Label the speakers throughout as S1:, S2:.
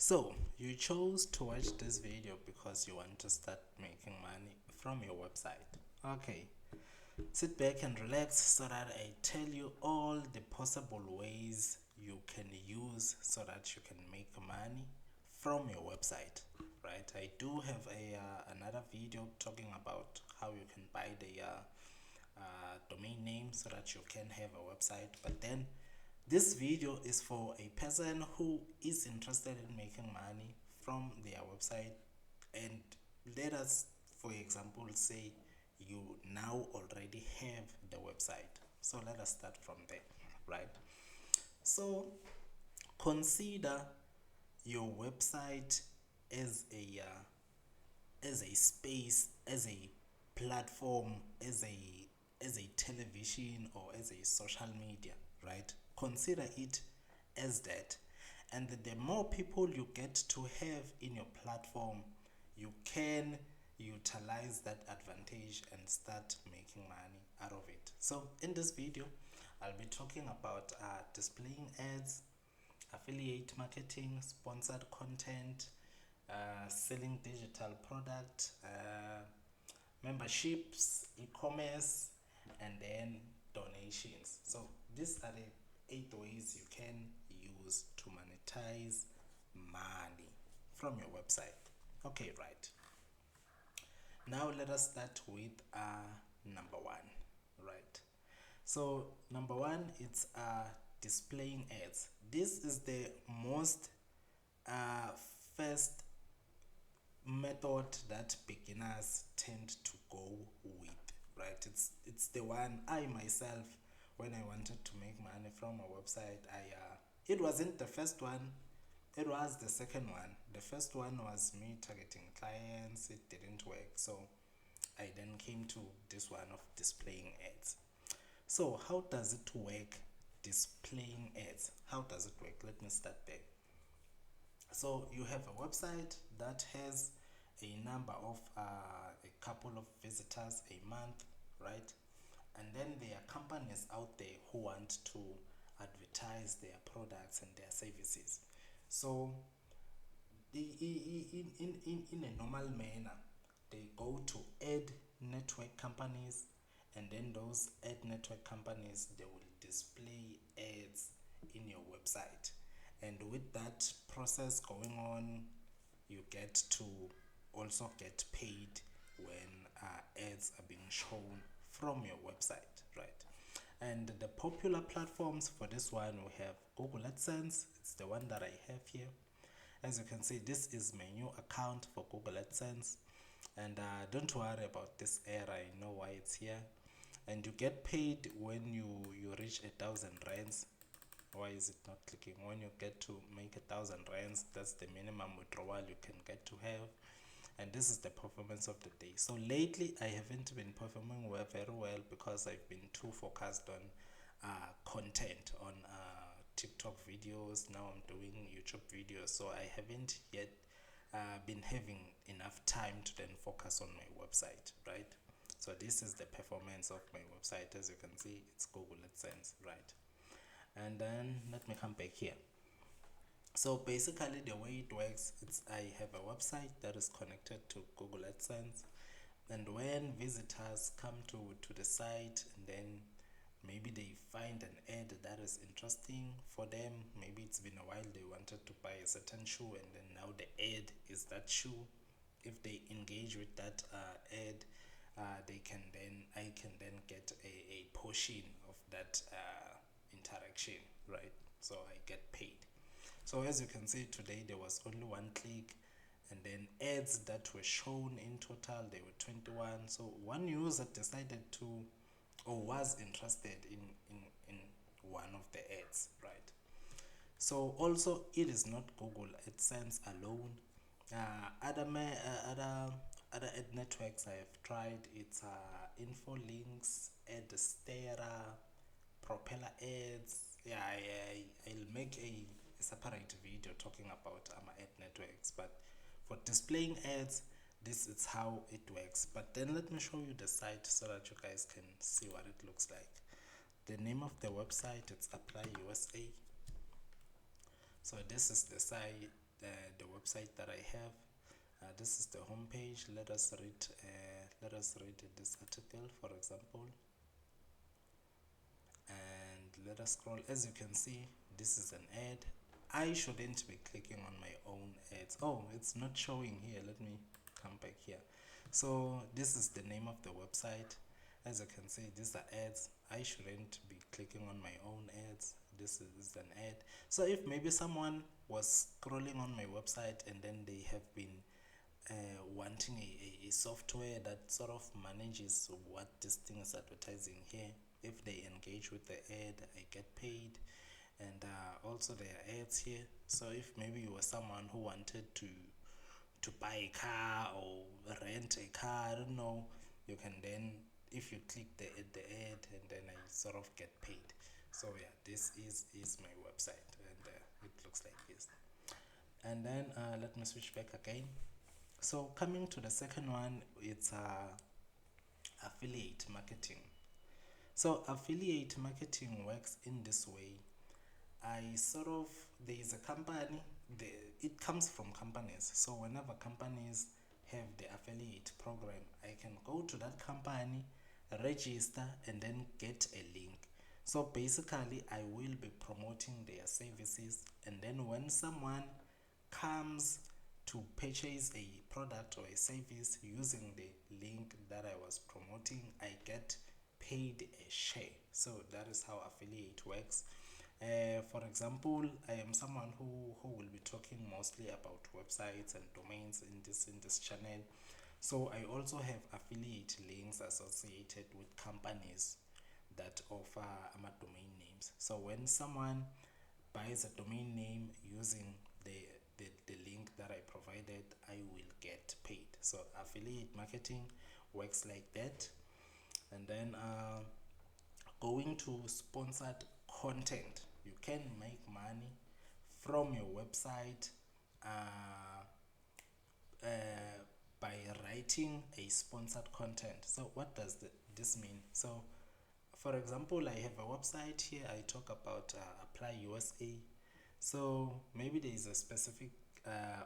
S1: So, you chose to watch this video because you want to start making money from your website. Okay, sit back and relax so that I tell you all the possible ways you can use so that you can make money from your website. Right, I do have another video talking about how you can buy the domain name so that you can have a website, but then this video is for a person who is interested in making money from their website. And let us, for example, say you now already have the website. So let us start from there, right? So consider your website as a space, as a platform, as a television, or as a social media, right? Consider it as that. And the more people you get to have in your platform, you can utilize that advantage and start making money out of it. So in this video, I'll be talking about displaying ads, affiliate marketing, sponsored content, selling digital product, memberships, e-commerce, and then donations. So these are the 8 ways you can use to monetize money from your website. Okay, right. Now let us start with number one, right? So number one, it's displaying ads. This is the most uh, first method that beginners tend to go with, right? It's the one I myself, when I wanted to make money from a website, it wasn't the first one, it was the second one. The first one was me targeting clients. It didn't work, so I then came to this one of displaying ads. So how does it work, displaying ads? How does it work? Let me start there. So you have a website that has a number of a couple of visitors a month, right? And then there are companies out there who want to advertise their products and their services. So in a normal manner, they go to ad network companies, and then those ad network companies, they will display ads in your website. And with that process going on, you get to also get paid when ads are being shown from your website, right? And the popular platforms for this one, we have Google AdSense. It's the one that I have here. As you can see, this is my new account for Google AdSense. And don't worry about this error, I know why it's here. And you get paid when you reach 1,000 rands. Why is it not clicking? When you get to make 1,000 rands, that's the minimum withdrawal you can get to have. And this is the performance of the day. So lately I haven't been performing very well because I've been too focused on content, on TikTok videos. Now I'm doing YouTube videos, so I haven't yet been having enough time to then focus on my website, right? So this is the performance of my website. As you can see, it's Google AdSense, right? And then let me come back here. So basically the way it works, it's I have a website that is connected to Google AdSense, and when visitors come to the site, and then maybe they find an ad that is interesting for them, maybe it's been a while they wanted to buy a certain shoe, and then now the ad is that shoe. If they engage with that ad, I can then get a portion of that interaction, right? So I get paid. So as you can see, today there was only one click, and then ads that were shown in total, there were 21. So one user decided to, or was interested in one of the ads, right? So also, it is not Google AdSense alone. Other ad networks I have tried, it's Infolinks, Adsterra, Propeller Ads. Yeah, I'll make a separate video talking about ad networks, but for displaying ads, this is how it works. But then let me show you the site so that you guys can see what it looks like. The name of the website, it's Apply USA. So this is the site. the website that I have. This is the home page. Let us read this article, for example, and let us scroll. As you can see, this is an ad. I shouldn't be clicking on my own ads. Oh, it's not showing here. Let me come back here. So this is the name of the website. As you can see, these are ads. I shouldn't be clicking on my own ads. This is an ad. So if maybe someone was scrolling on my website and then they have been wanting a software that sort of manages what this thing is advertising here, if they engage with the ad, I get paid. And also there are ads here. So if maybe you were someone who wanted to buy a car or rent a car, I don't know, you can then, if you click the ad, and then I sort of get paid. So yeah, this is my website, and it looks like this. And then let me switch back again. So coming to the second one, it's affiliate marketing. So affiliate marketing works in this way. There is a company, it comes from companies. So whenever companies have the affiliate program, I can go to that company, register, and then get a link. So basically, I will be promoting their services, and then when someone comes to purchase a product or a service using the link that I was promoting, I get paid a share. So that is how affiliate works. For example, I am someone who will be talking mostly about websites and domains in this channel. So I also have affiliate links associated with companies that offer domain names. So when someone buys a domain name using the link that I provided, I will get paid. So affiliate marketing works like that. And then going to sponsored content, you can make money from your website by writing a sponsored content. So what does this mean? So for example, I have a website here. I talk about Apply USA. So maybe there is a specific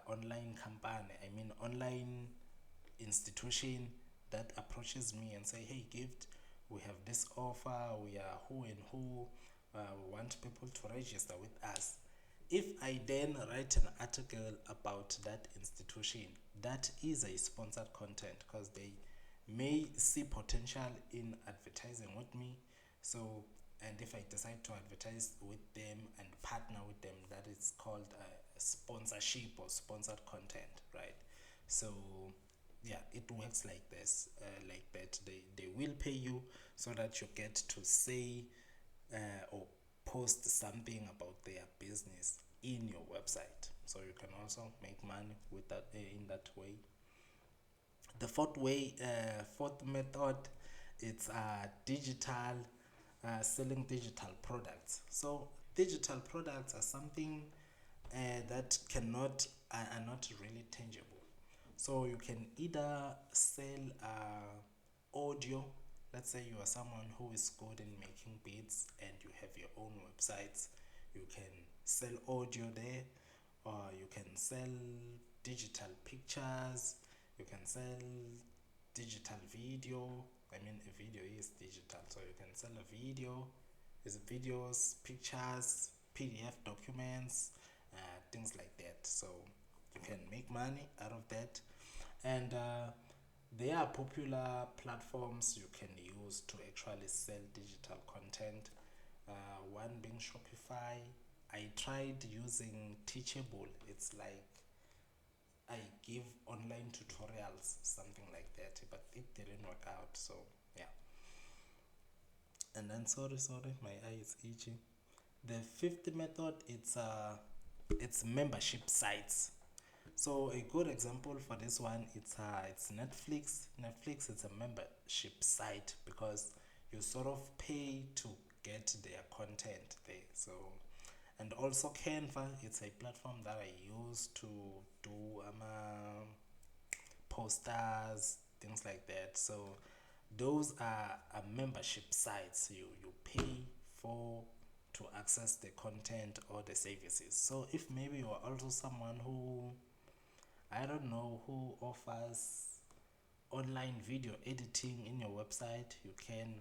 S1: online company, online institution that approaches me and say, hey Gift, we have this offer, we are who and who, we want people to register with us. If I then write an article about that institution, that is a sponsored content, because they may see potential in advertising with me. So, and if I decide to advertise with them and partner with them, that is called sponsorship or sponsored content, right? So yeah, it works like this, like that. They will pay you so that you get to say or post something about their business in your website. So you can also make money with that in that way. The fourth method, it's digital, selling digital products. So digital products are something that are not really tangible. So you can either sell audio. Let's say you are someone who is good in making beats and you have your own websites. You can sell audio there, or you can sell digital pictures. You can sell digital video. A video is digital, so you can sell a video, is videos, pictures, PDF documents, things like that. So you can make money out of that. And there are popular platforms you can use to actually sell digital content. One being Shopify. I tried using Teachable. It's like I give online tutorials, something like that, but it didn't work out. So yeah. And then sorry, my eye is itchy. The fifth method, it's membership sites. So a good example for this one, it's Netflix. Netflix is a membership site because you sort of pay to get their content there. So, and also Canva, it's a platform that I use to do posters, things like that. So those are membership sites. You pay for to access the content or the services. So if maybe you are also someone who, I don't know, who offers online video editing in your website, you can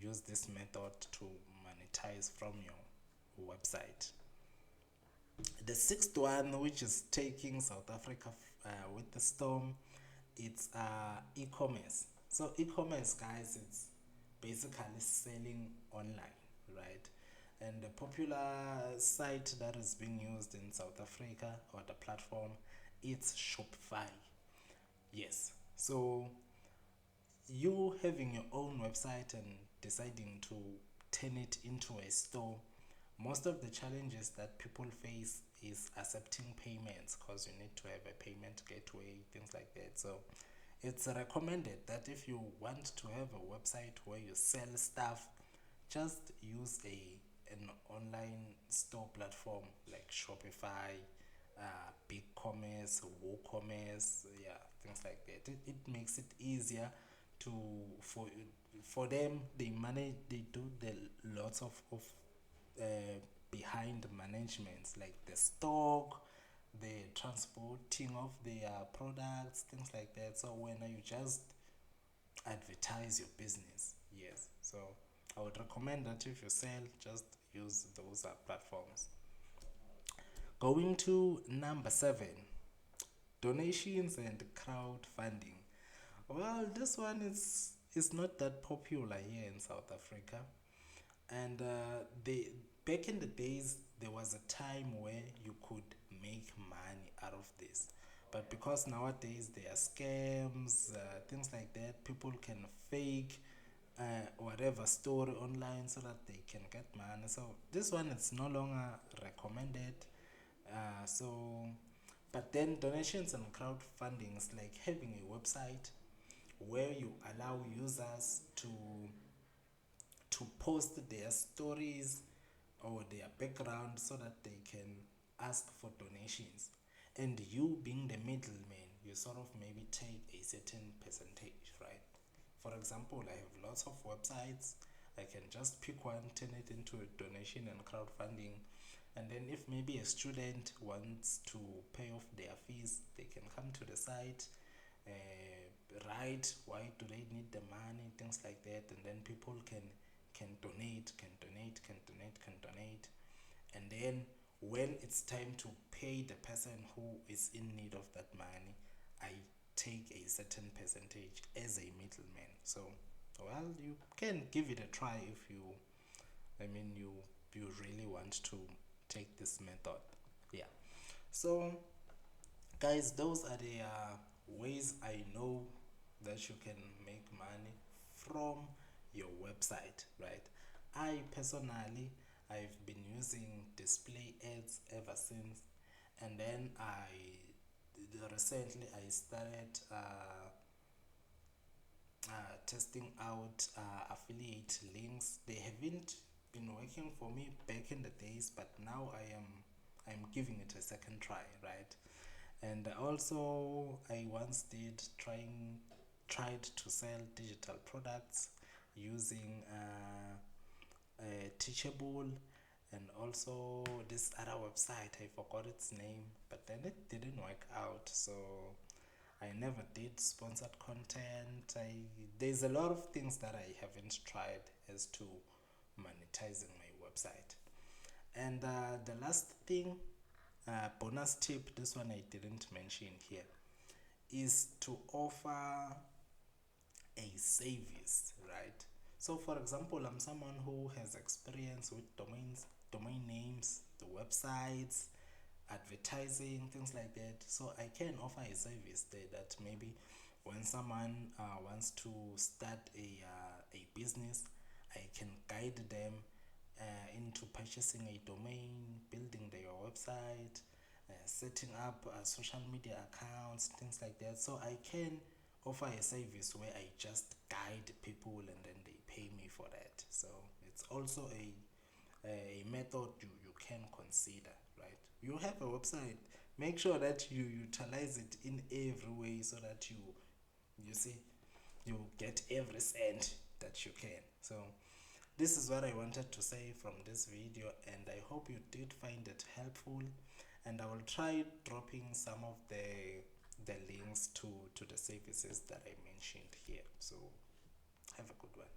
S1: use this method to monetize from your website. The sixth one, which is taking South Africa with the storm, it's e-commerce. So e-commerce, guys, it's basically selling online, right? And the popular site that is being used in South Africa, or the platform, it's Shopify. Yes. So you having your own website and deciding to turn it into a store, most of the challenges that people face is accepting payments, because you need to have a payment gateway, things like that. So it's recommended that if you want to have a website where you sell stuff, just use an online store platform like Shopify, BigCommerce, WooCommerce, yeah, things like that. It makes it easier to for them. They do the lots of uh, behind management, like the stock, the transporting of their products, things like that. So when you just advertise your business, yes. So I would recommend that if you sell, just use those platforms. Going to number 7, donations and crowdfunding. Well, this one is not that popular here in South Africa, and they back in the days there was a time where you could make money out of this, but because nowadays there are scams, things like that, people can fake whatever story online so that they can get money. So this one is no longer recommended. So but then donations and crowdfunding is like having a website where you allow users to post their stories or their background so that they can ask for donations, and you being the middleman, you sort of maybe take a certain percentage, right? For example, I have lots of websites. I can just pick one, turn it into a donation and crowdfunding, and then if maybe a student wants to pay off their fees, they can come to the site, write why do they need the money, things like that, and then people can donate, can donate, and then when it's time to pay the person who is in need of that money, I take a certain percentage as a middleman. So, well, you can give it a try if you, I mean, you really want to take this method. Yeah. So, guys, those are the ways I know that you can make money from your website, right? I personally, I've been using display ads ever since, and then recently I started testing out affiliate links. They haven't been working for me back in the days, but now I'm giving it a second try, right? And also I once tried to sell digital products using Teachable, and also this other website, I forgot its name, but then it didn't work out. So I never did sponsored content. There's a lot of things that I haven't tried as to monetizing my website. And the last thing, bonus tip, this one I didn't mention here, is to offer a service, right? So for example, I'm someone who has experience with domain names, the websites, advertising, things like that. So I can offer a service there that maybe when someone wants to start a business, I can guide them into purchasing a domain, building their website, setting up social media accounts, things like that. So I can offer a service where I just guide people and then they pay me for that. So it's also a method you can consider, right? You have a website, make sure that you utilize it in every way so that you see you get every cent that you can. So This is what I wanted to say from this video, and I hope you did find it helpful, and I will try dropping some of the links to the services that I mentioned here. So have a good one.